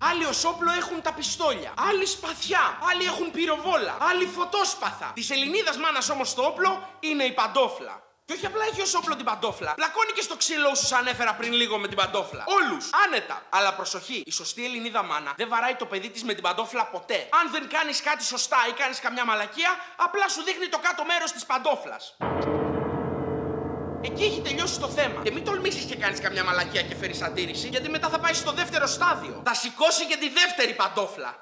Άλλοι ως όπλο έχουν τα πιστόλια. Άλλοι σπαθιά. Άλλοι έχουν πυροβόλα. Άλλοι φωτόσπαθα. Της Ελληνίδας μάνας όμως το όπλο είναι η παντόφλα. Και όχι απλά έχει ως όπλο την παντόφλα, πλακώνει και στο ξύλο όσους ανέφερα πριν λίγο με την παντόφλα. Όλους, άνετα. Αλλά προσοχή, η σωστή Ελληνίδα μάνα δεν βαράει το παιδί της με την παντόφλα ποτέ. Αν δεν κάνεις κάτι σωστά ή κάνεις καμιά μαλακία, απλά σου δείχνει το κάτω μέρος της παντόφλας. Εκεί έχει τελειώσει το θέμα. Και μην τολμήσεις και κάνεις καμιά μαλακία και φέρεις αντίρρηση, γιατί μετά θα πάει στο δεύτερο στάδιο. Θα σηκώσει και τη δεύτερη παντόφλα.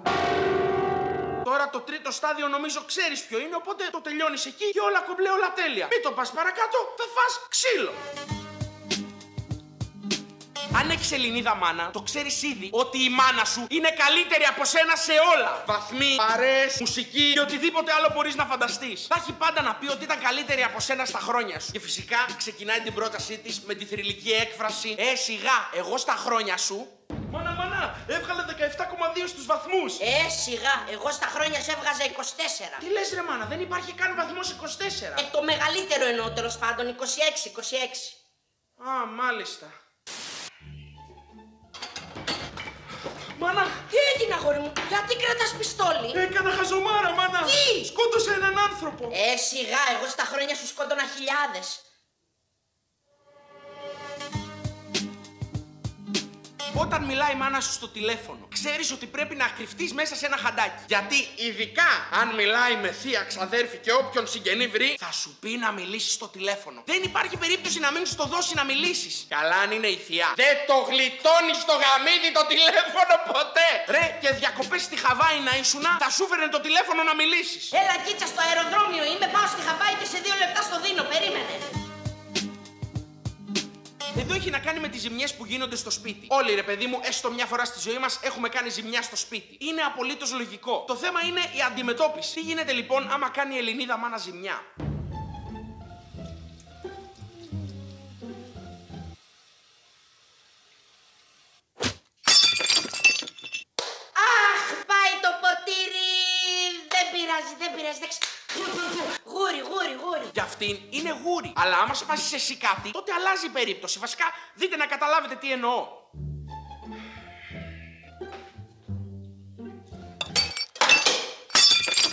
Τώρα το τρίτο στάδιο νομίζω ξέρεις ποιο είναι, οπότε το τελειώνεις εκεί και όλα κομπλέ, όλα τέλεια. Μην το πας παρακάτω, θα φας ξύλο. Αν έχεις Ελληνίδα μάνα, το ξέρεις ήδη ότι η μάνα σου είναι καλύτερη από σένα σε όλα. Βαθμοί, παρέες, μουσική και οτιδήποτε άλλο μπορείς να φανταστείς. Θα έχει πάντα να πει ότι ήταν καλύτερη από σένα στα χρόνια σου. Και φυσικά ξεκινάει την πρότασή της με τη θρυλική έκφραση σιγά, εγώ στα χρόνια σου. Μάνα, έβγαλε 17,2 στους βαθμούς. Σιγά, εγώ στα χρόνια σου έβγαζα 24. Τι λες ρε μάνα, δεν υπάρχει καν βαθμός 24. Το μεγαλύτερο εννοώ τέλος πάντων, 26. Α, μάλιστα. Μάνα! Τι έγινε αγόρι μου, γιατί κρατάς πιστόλι? Έκανα χαζομάρα, μάνα! Τι? Σκότωσα έναν άνθρωπο! Σιγά, εγώ στα χρόνια σου σκότωνα χιλιάδες. Όταν μιλάει η μάνα σου στο τηλέφωνο, ξέρεις ότι πρέπει να κρυφτείς μέσα σε ένα χαντάκι. Γιατί ειδικά αν μιλάει με θεία, ξαδέρφη και όποιον συγγενή βρει, θα σου πει να μιλήσεις στο τηλέφωνο. Δεν υπάρχει περίπτωση να μην σου το δώσει να μιλήσεις. Καλά αν είναι η θεία. Δεν το γλιτώνεις στο γαμίδι το τηλέφωνο ποτέ. Ρε, και διακοπές στη Χαβάη να ήσουνα, θα σου φέρνε το τηλέφωνο να μιλήσεις. Έλα κίτσα στο αεροδρόμιο, είμαι πάω στη Χαβάη και σε 2 λεπτά στο δίνω, περίμενε. Εδώ έχει να κάνει με τις ζημιές που γίνονται στο σπίτι. Όλοι ρε παιδί μου, έστω μια φορά στη ζωή μας έχουμε κάνει ζημιά στο σπίτι. Είναι απολύτως λογικό. Το θέμα είναι η αντιμετώπιση. Τι γίνεται λοιπόν άμα κάνει η Ελληνίδα μάνα ζημιά? Αχ, πάει το ποτήρι. Δεν πειράζει, Γούρι. Για αυτήν είναι γούρι. Αλλά άμα σπάσεις εσύ κάτι, τότε αλλάζει η περίπτωση. Βασικά, δείτε να καταλάβετε τι εννοώ.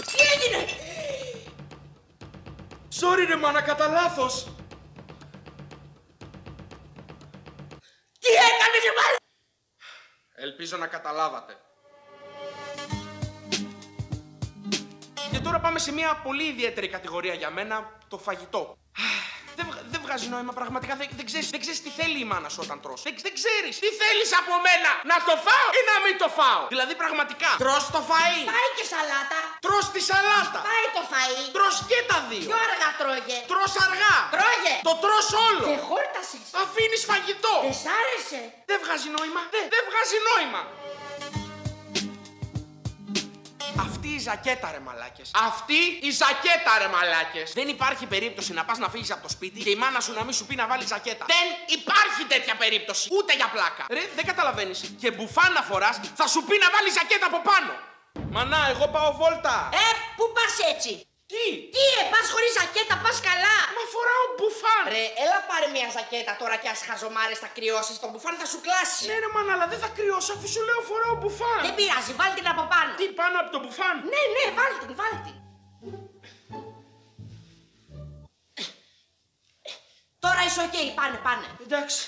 Τι έγινε? Sorry ρε μάνα, κατά λάθος. Τι έκανες ρε μάνα? Ελπίζω να καταλάβατε. Και τώρα πάμε σε μια πολύ ιδιαίτερη κατηγορία για μένα, το φαγητό. Δεν βγάζει νόημα πραγματικά, δεν ξέρεις τι θέλει η μάνα σου όταν τρως. Δεν ξέρεις τι θέλεις από μένα, να το φάω ή να μην το φάω. Δηλαδή πραγματικά, τρως το φαΐ. Πάει και σαλάτα. Τρως τη σαλάτα. Πάει το φαΐ. Τρως και τα δύο. Πιο αργά τρώγε. Τρως αργά. Τρώγε. Το τρως όλο. Δεν χόρτασες. Αφήνεις φαγητό. Δεν σ' άρεσε. Δεν βγάζει νόημα. Δεν βγάζει νόημα. Αυτή η ζακέτα ρε μαλάκες. Αυτή η ζακέτα ρε μαλάκες. Δεν υπάρχει περίπτωση να πας να φύγεις από το σπίτι και η μάνα σου να μην σου πει να βάλεις ζακέτα. Δεν υπάρχει τέτοια περίπτωση. Ούτε για πλάκα. Ρε, δεν καταλαβαίνεις. Και μπουφάν να φοράς, θα σου πει να βάλεις ζακέτα από πάνω. Μανά, εγώ πάω βόλτα. Πού πας έτσι? Τι, πας χωρίς ζακέτα, πας καλά. μα φοράω μπουφάν. Ρε, έλα πάρε μια ζακέτα τώρα και ας χαζομάρες θα κρυώσεις. Το μπουφάν θα σου κλάσει. Ναι ρε μάνα, αλλά δεν θα κρυώσω αφού σου λέω φοράω μπουφάν. Δεν πειράζει, βάλ' την από πάνω. Τι, πάνω από το μπουφάν? Ναι, βάλ' την. Τώρα είσαι οκ, πάνε. Εντάξει.